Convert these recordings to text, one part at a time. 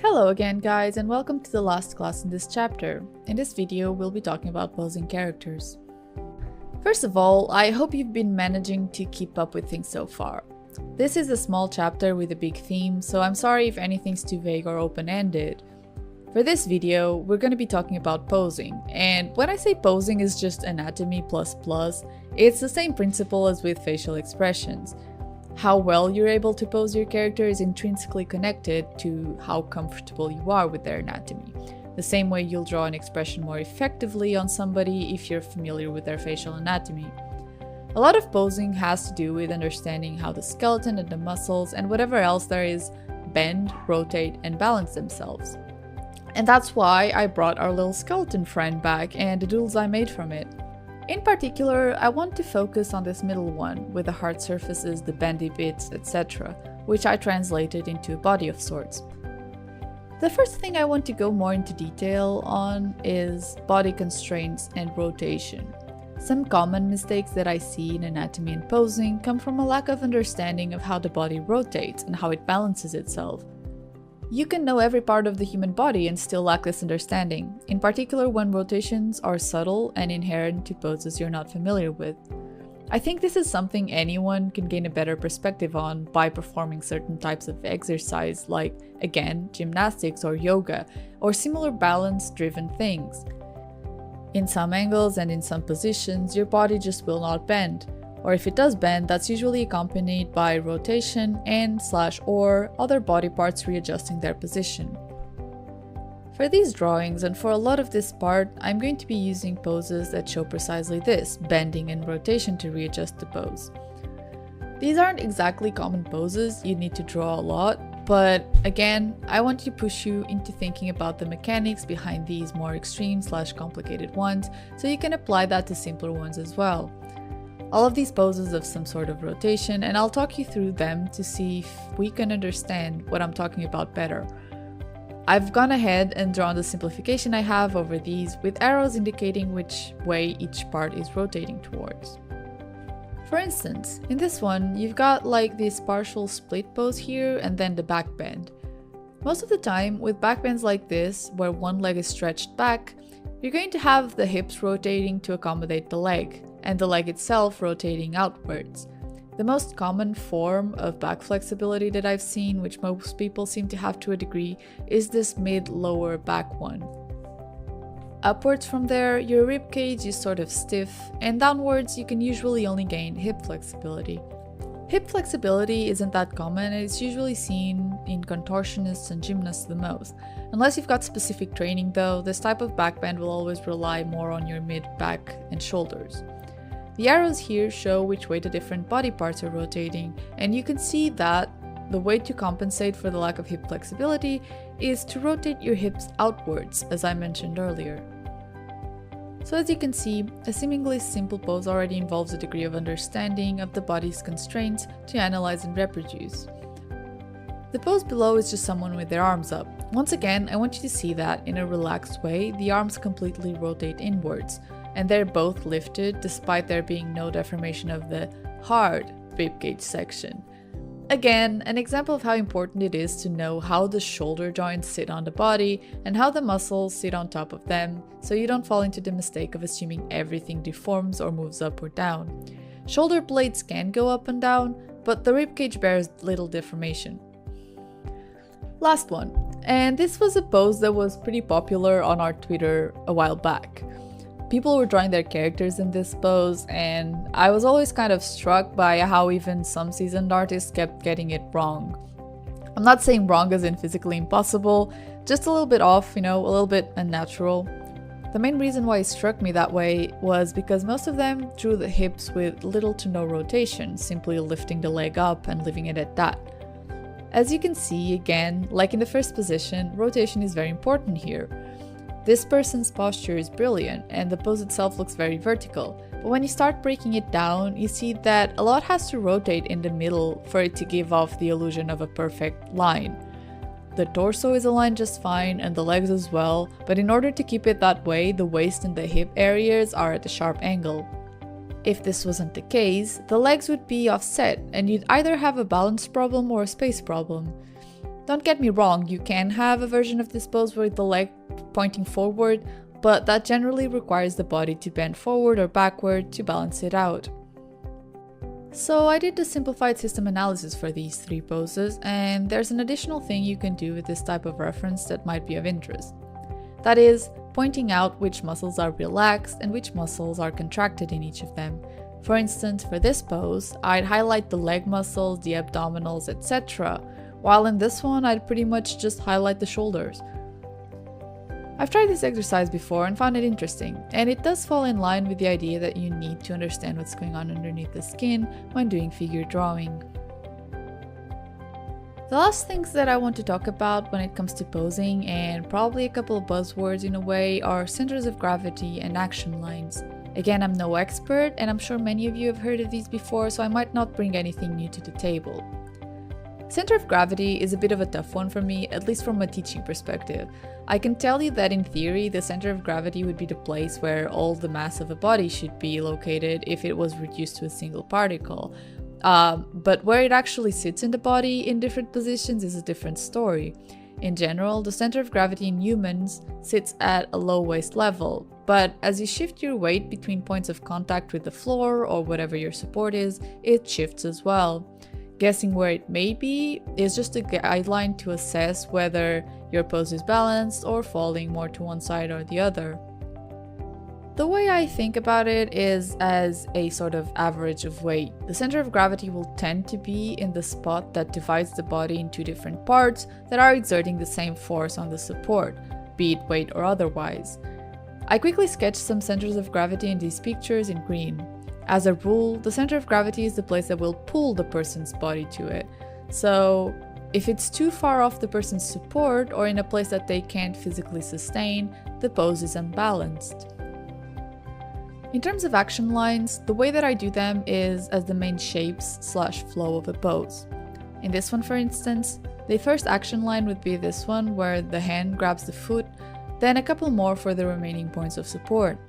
Hello again guys, and welcome to the last class in this chapter. In this video we'll be talking about posing characters. First of all, I hope you've been managing to keep up with things so far. This is a small chapter with a big theme, so I'm sorry if anything's too vague or open-ended. For this video, we're going to be talking about posing, and when I say posing is just anatomy plus, it's the same principle as with facial expressions. How well you're able to pose your character is intrinsically connected to how comfortable you are with their anatomy. The same way you'll draw an expression more effectively on somebody if you're familiar with their facial anatomy. A lot of posing has to do with understanding how the skeleton and the muscles and whatever else there is bend, rotate, and balance themselves. And that's why I brought our little skeleton friend back and the doodles I made from it. In particular, I want to focus on this middle one, with the hard surfaces, the bendy bits, etc., which I translated into a body of sorts. The first thing I want to go more into detail on is body constraints and rotation. Some common mistakes that I see in anatomy and posing come from a lack of understanding of how the body rotates and how it balances itself. You can know every part of the human body and still lack this understanding, in particular when rotations are subtle and inherent to poses you're not familiar with. I think this is something anyone can gain a better perspective on by performing certain types of exercise like, again, gymnastics or yoga, or similar balance-driven things. In some angles and in some positions, your body just will not bend. Or if it does bend, that's usually accompanied by rotation and/or other body parts readjusting their position. For these drawings and for a lot of this part, I'm going to be using poses that show precisely this, bending and rotation to readjust the pose. These aren't exactly common poses, you need to draw a lot, but again, I want to push you into thinking about the mechanics behind these more extreme/complicated ones, so you can apply that to simpler ones as well. All of these poses have some sort of rotation, and I'll talk you through them to see if we can understand what I'm talking about better. I've gone ahead and drawn the simplification I have over these with arrows indicating which way each part is rotating towards. For instance, in this one, you've got like this partial split pose here and then the back bend. Most of the time, with back bends like this, where one leg is stretched back, you're going to have the hips rotating to accommodate the leg, and the leg itself rotating outwards. The most common form of back flexibility that I've seen, which most people seem to have to a degree, is this mid-lower back one. Upwards from there, your rib cage is sort of stiff, and downwards you can usually only gain hip flexibility. Hip flexibility isn't that common, and it's usually seen in contortionists and gymnasts the most. Unless you've got specific training though, this type of back bend will always rely more on your mid, back, and shoulders. The arrows here show which way the different body parts are rotating, and you can see that the way to compensate for the lack of hip flexibility is to rotate your hips outwards, as I mentioned earlier. So as you can see, a seemingly simple pose already involves a degree of understanding of the body's constraints to analyze and reproduce. The pose below is just someone with their arms up. Once again, I want you to see that, in a relaxed way, the arms completely rotate inwards, and they're both lifted despite there being no deformation of the hard ribcage section. Again, an example of how important it is to know how the shoulder joints sit on the body and how the muscles sit on top of them, so you don't fall into the mistake of assuming everything deforms or moves up or down. Shoulder blades can go up and down, but the ribcage bears little deformation. Last one, and this was a pose that was pretty popular on our Twitter a while back. People were drawing their characters in this pose, and I was always kind of struck by how even some seasoned artists kept getting it wrong. I'm not saying wrong as in physically impossible, just a little bit off, a little bit unnatural. The main reason why it struck me that way was because most of them drew the hips with little to no rotation, simply lifting the leg up and leaving it at that. As you can see, again, like in the first position, rotation is very important here. This person's posture is brilliant and the pose itself looks very vertical, but when you start breaking it down, you see that a lot has to rotate in the middle for it to give off the illusion of a perfect line. The torso is aligned just fine and the legs as well, but in order to keep it that way, the waist and the hip areas are at a sharp angle. If this wasn't the case, the legs would be offset and you'd either have a balance problem or a space problem. Don't get me wrong, you can have a version of this pose with the leg pointing forward, but that generally requires the body to bend forward or backward to balance it out. So I did the simplified system analysis for these 3 poses, and there's an additional thing you can do with this type of reference that might be of interest. That is, pointing out which muscles are relaxed and which muscles are contracted in each of them. For instance, for this pose, I'd highlight the leg muscles, the abdominals, etc., while in this one I'd pretty much just highlight the shoulders. I've tried this exercise before and found it interesting, and it does fall in line with the idea that you need to understand what's going on underneath the skin when doing figure drawing. The last things that I want to talk about when it comes to posing, and probably a couple of buzzwords in a way, are centers of gravity and action lines. Again, I'm no expert, and I'm sure many of you have heard of these before, so I might not bring anything new to the table. Center of gravity is a bit of a tough one for me, at least from a teaching perspective. I can tell you that in theory, the center of gravity would be the place where all the mass of a body should be located if it was reduced to a single particle. But where it actually sits in the body in different positions is a different story. In general, the center of gravity in humans sits at a low waist level, but as you shift your weight between points of contact with the floor or whatever your support is, it shifts as well. Guessing where it may be is just a guideline to assess whether your pose is balanced or falling more to one side or the other. The way I think about it is as a sort of average of weight. The center of gravity will tend to be in the spot that divides the body into different parts that are exerting the same force on the support, be it weight or otherwise. I quickly sketched some centers of gravity in these pictures in green. As a rule, the center of gravity is the place that will pull the person's body to it. So, if it's too far off the person's support or in a place that they can't physically sustain, the pose is unbalanced. In terms of action lines, the way that I do them is as the main shapes/flow of a pose. In this one, for instance, the first action line would be this one where the hand grabs the foot, then a couple more for the remaining points of support.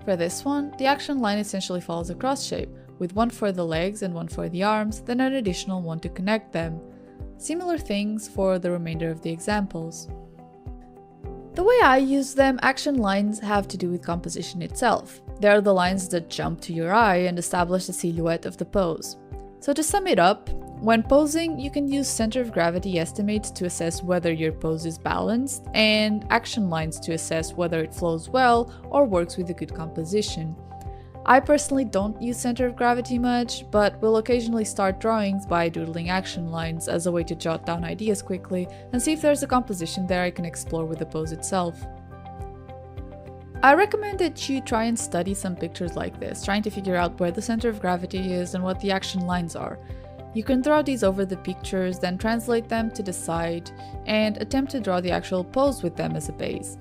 For this one, the action line essentially follows a cross shape, with one for the legs and one for the arms, then an additional one to connect them. Similar things for the remainder of the examples. The way I use them, action lines have to do with composition itself. They are the lines that jump to your eye and establish the silhouette of the pose. So to sum it up, when posing, you can use center of gravity estimates to assess whether your pose is balanced, and action lines to assess whether it flows well or works with a good composition. I personally don't use center of gravity much, but will occasionally start drawings by doodling action lines as a way to jot down ideas quickly and see if there's a composition there I can explore with the pose itself. I recommend that you try and study some pictures like this, trying to figure out where the center of gravity is and what the action lines are. You can throw these over the pictures, then translate them to the side, and attempt to draw the actual pose with them as a base.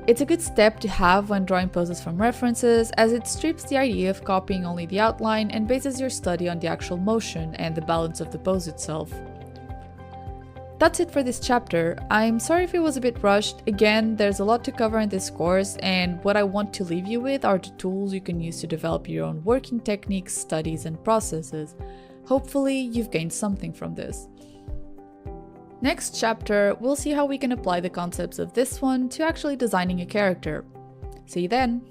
It's a good step to have when drawing poses from references, as it strips the idea of copying only the outline and bases your study on the actual motion and the balance of the pose itself. That's it for this chapter. I'm sorry if it was a bit rushed. Again, there's a lot to cover in this course, and what I want to leave you with are the tools you can use to develop your own working techniques, studies, and processes. Hopefully, you've gained something from this. Next chapter, we'll see how we can apply the concepts of this one to actually designing a character. See you then!